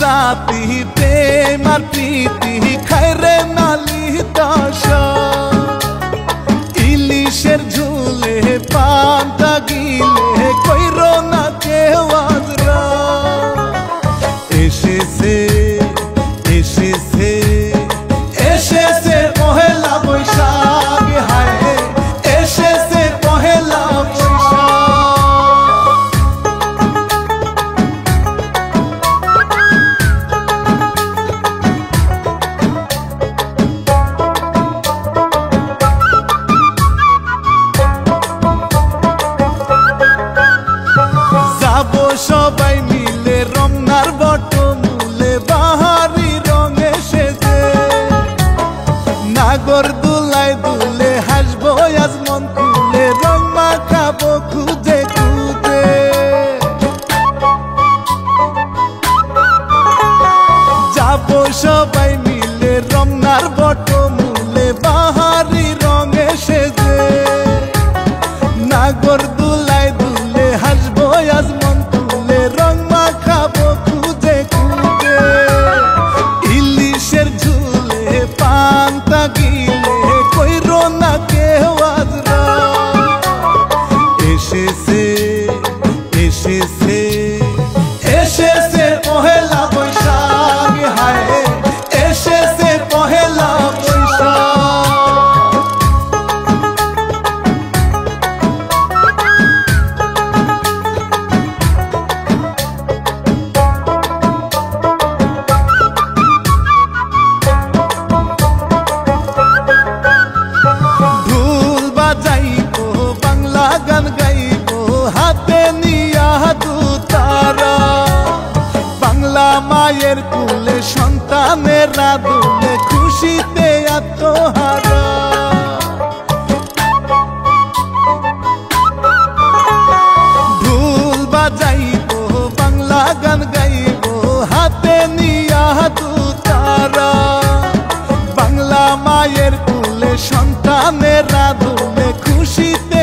জাতি প্রেম আর প্রীতি খায়রে নালি দশা ইলিশের ঝুলে পান্তা গিলে কইরো না কেউ আজরা এসেছে এসেছে এসেছে পহেলা বৈশাখ হায় এসেছে পহেলা সবাই মিলে রমনার বটমূলে বাহারি রঙে সেজে নাগর দুলায় দুলে হাসবো আজ মন খুলে রং মাখাবো খুঁজে খুঁজে যাবো সবাই মিলে রমনার বটমূলে বাহারি রঙে সেজে নাগর দুলায় দুলে হাসবো আজ মন রং মাখাবো খুঁজে খুঁজে ইলিশের ঝুলে পান্তা গিলে কইরো না কেউ আজরা এসেছে এসেছে এসেছে পহেলা বৈশাখ হায় এসেছে পহেলা বৈশাখ গান গাইবো হাতে নিয়া দুতারা বাংলা মায়ের কুলে সন্তানেরা দুলে খুশিতে আত্মহারা ঢোল বাজাইবো বাংলা গান গাইবো হাতে নিয়া দুতারা বাংলা মায়ের কুলে সন্তানেরা দুলে খুশিতে